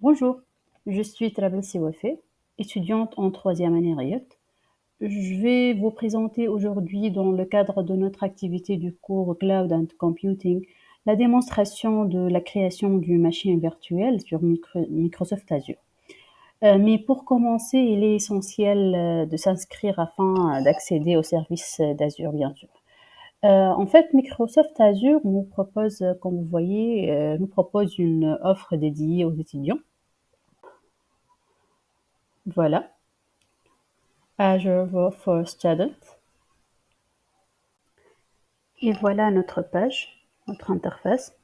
Bonjour, je suis Travel Siwafé, étudiante en troisième année RIOT. Je vais vous présenter aujourd'hui, dans le cadre de notre activité du cours Cloud and Computing, la démonstration de la création d'une machine virtuelle sur Microsoft Azure. Mais pour commencer, il est essentiel de s'inscrire afin d'accéder aux services d'Azure, bien sûr. En fait, Microsoft Azure nous propose, comme vous voyez, nous propose une offre dédiée aux étudiants. Voilà, Azure for Students. Et voilà notre page, notre interface.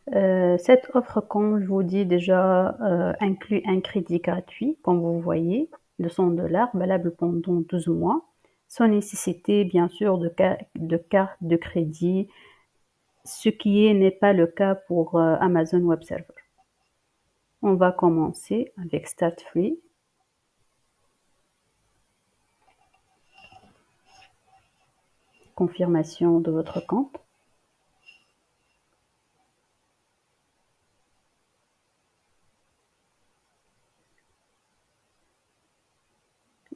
Cette offre, comme je vous dis déjà, inclut un crédit gratuit, comme vous voyez, de 100 $, valable pendant 12 mois, sans nécessité, bien sûr, de carte de crédit, ce qui n'est pas le cas pour Amazon Web Server. On va commencer avec Start Free. Confirmation de votre compte.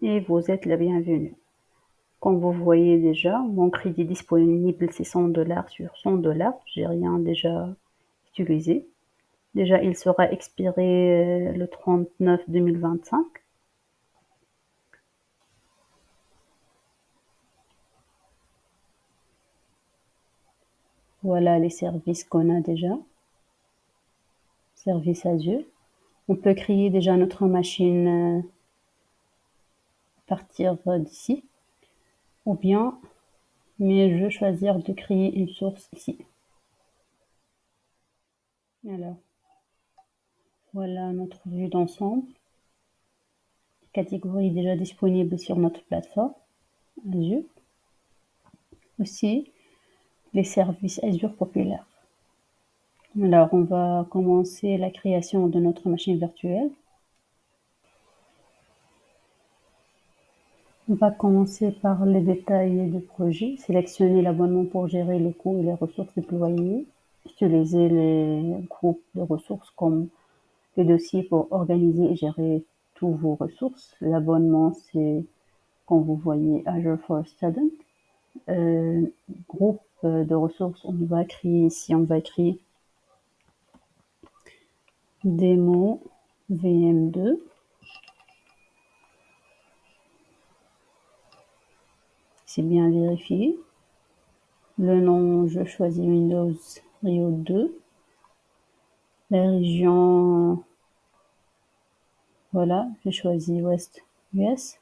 Et vous êtes la bienvenue. Comme vous voyez déjà, mon crédit disponible, c'est 100 $ sur 100 $. J'ai rien déjà utilisé. Déjà, il sera expiré le 30/9 2025. Voilà les services qu'on a déjà. Service Azure. On peut créer déjà notre machine à partir d'ici. Ou bien, mais je vais choisir de créer une source ici. Alors, voilà notre vue d'ensemble. Catégories déjà disponibles sur notre plateforme Azure. Aussi, les services Azure populaires. Alors, on va commencer la création de notre machine virtuelle. On va commencer par les détails du projet. Sélectionner l'abonnement pour gérer les coûts et les ressources déployées. Utiliser les groupes de ressources comme les dossiers pour organiser et gérer tous vos ressources. L'abonnement, c'est, comme vous voyez, Azure for Students. Groupe de ressources, on va créer ici, on va créer démo VM2. C'est bien vérifié. Le nom, je choisis Windows Rio 2. La région, voilà, j'ai choisi West US.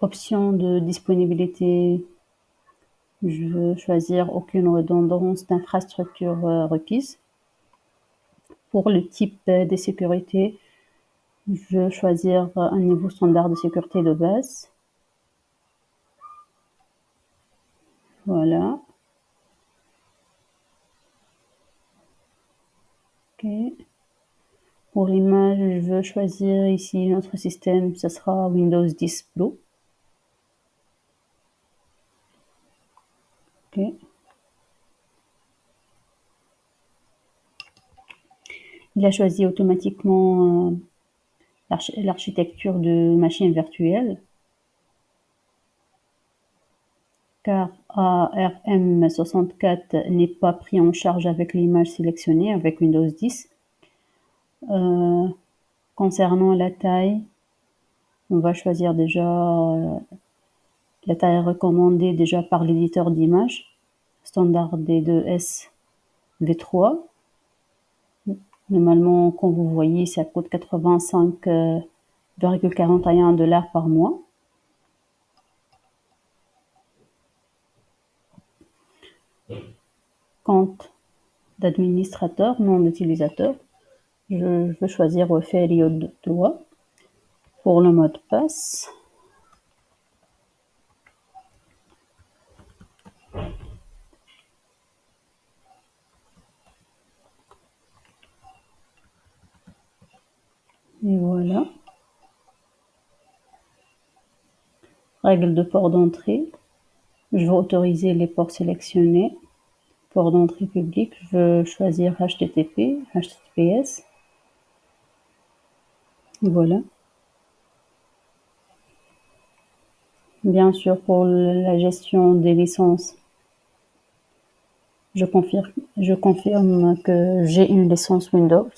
Option de disponibilité, je veux choisir aucune redondance d'infrastructure requise. Pour le type de sécurité, je veux choisir un niveau standard de sécurité de base. Voilà. Ok. Pour l'image, je veux choisir ici notre système, ce sera Windows 10 Pro. Ok. Il a choisi automatiquement l'architecture de machine virtuelle, car ARM64 n'est pas pris en charge avec l'image sélectionnée avec Windows 10. Concernant la taille, on va choisir déjà la taille recommandée déjà par l'éditeur d'image, standard D2S V3. Normalement, comme vous voyez, ça coûte 85,41 $ par mois. Compte d'administrateur, nom d'utilisateur. Je veux choisir Ophélie Odoa pour le mot de passe. Et voilà. Règles de port d'entrée. Je veux autoriser les ports sélectionnés. Port d'entrée public, je veux choisir HTTP, HTTPS. Voilà. Bien sûr, pour la gestion des licences, je confirme, je confirme que j'ai une licence Windows.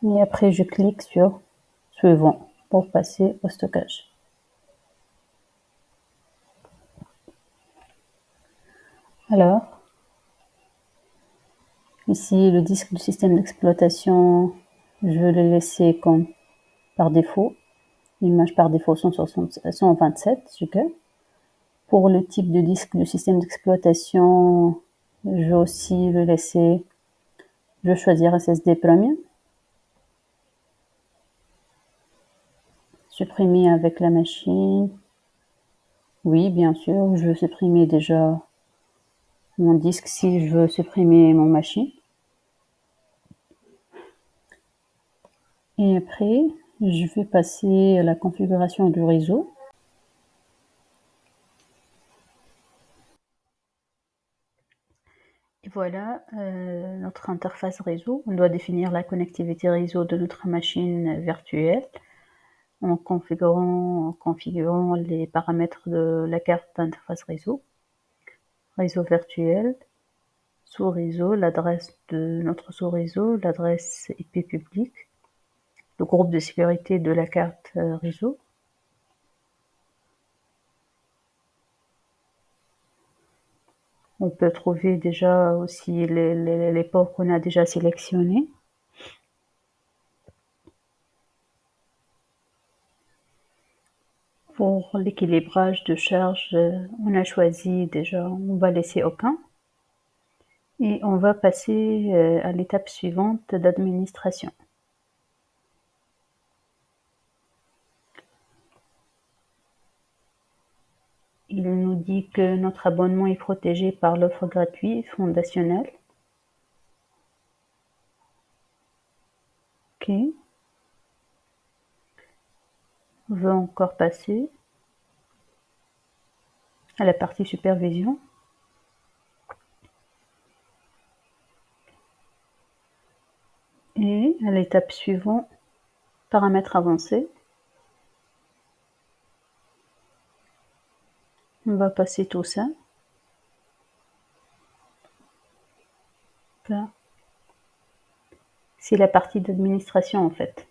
Et après, je clique sur suivant pour passer au stockage. Alors, ici, le disque du système d'exploitation, je vais le laisser comme par défaut. L'image par défaut 127 Go. Pour le type de disque du système d'exploitation, je vais aussi le laisser, je vais choisir SSD Premium. Supprimer avec la machine. Oui, bien sûr, je veux supprimer déjà mon disque si je veux supprimer mon machine. Et après, je vais passer à la configuration du réseau. Et voilà notre interface réseau. On doit définir la connectivité réseau de notre machine virtuelle en configurant les paramètres de la carte d'interface réseau. Réseau virtuel, sous-réseau, l'adresse de notre sous-réseau, l'adresse IP publique, le groupe de sécurité de la carte réseau. On peut trouver déjà aussi les ports qu'on a déjà sélectionnés. Pour l'équilibrage de charge, on a choisi déjà, on va laisser aucun. Et on va passer à l'étape suivante d'administration. Il nous dit que notre abonnement est protégé par l'offre gratuite fondationnelle. OK. On veut encore passer à la partie supervision. Et à l'étape suivante, paramètres avancés. On va passer tout ça. Là. C'est la partie d'administration en fait.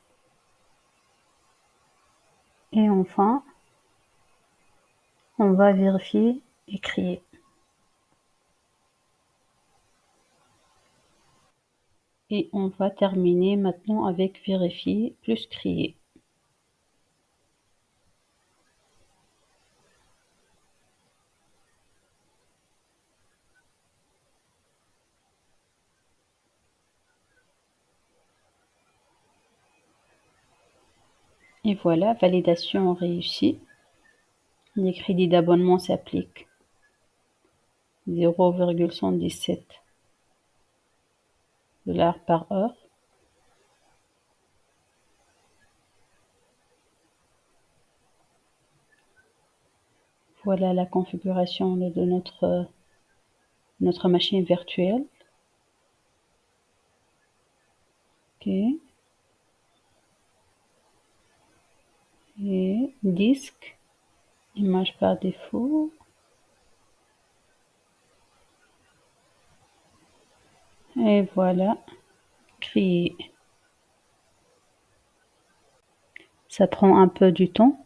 Et enfin, on va vérifier et créer. Et on va terminer maintenant avec vérifier plus créer. Et voilà, validation réussie. Les crédits d'abonnement s'appliquent. 0,117 $ par heure. Voilà la configuration de notre machine virtuelle. OK. Et disque, image par défaut. Et voilà, créer. Ça prend un peu du temps.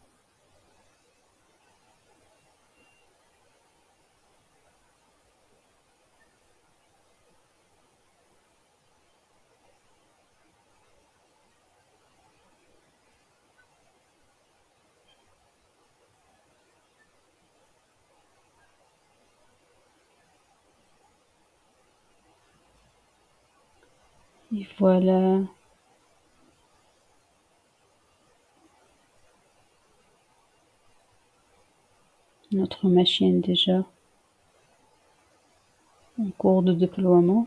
Et voilà. Notre machine déjà en cours de déploiement.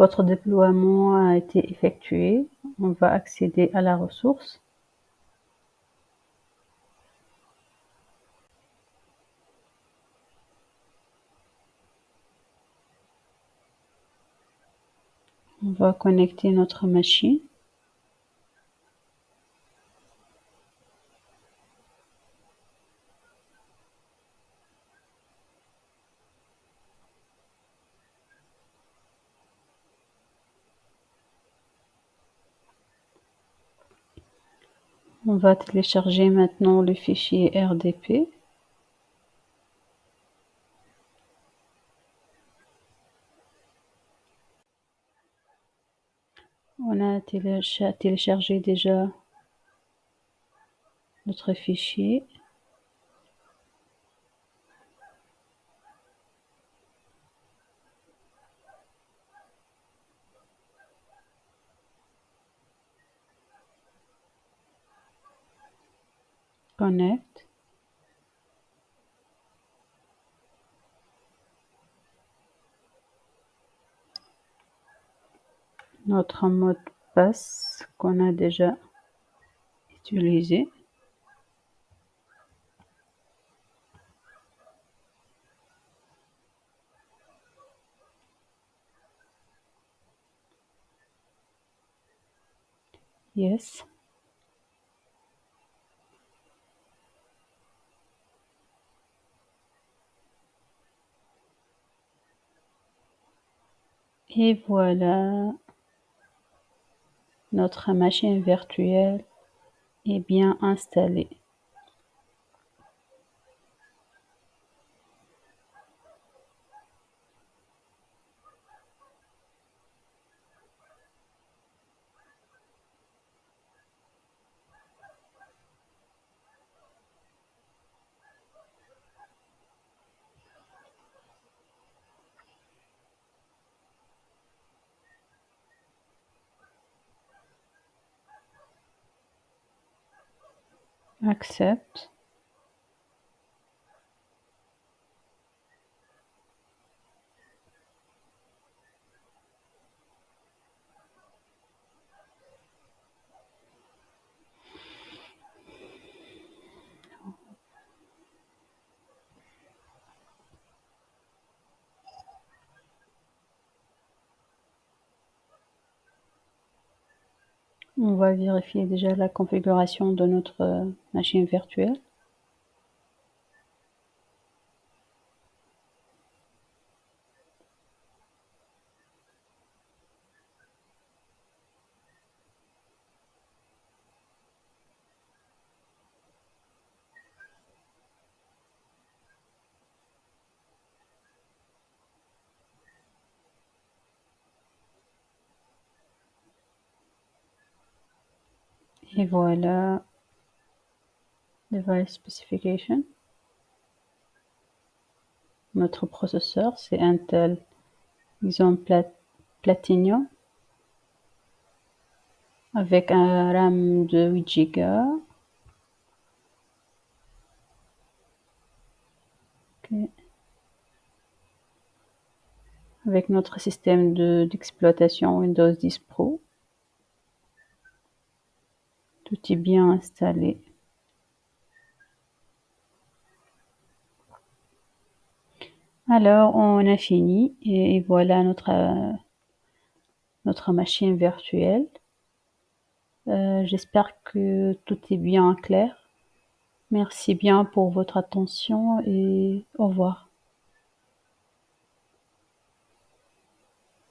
Votre déploiement a été effectué. On va accéder à la ressource. On va connecter notre machine. On va télécharger maintenant le fichier RDP. On a téléchargé déjà notre fichier. Connect. Notre mot de passe qu'on a déjà utilisé. Yes. Et voilà, notre machine virtuelle est bien installée. Accept. On va vérifier déjà la configuration de notre machine virtuelle. Et voilà, device specification. Notre processeur, c'est Intel Xeon Platinum avec un RAM de 8 Go. Okay. Avec notre système d'exploitation Windows 10 Pro. Tout est bien installé. Alors, on a fini et voilà notre machine virtuelle. J'espère que tout est bien clair. Merci bien pour votre attention et au revoir.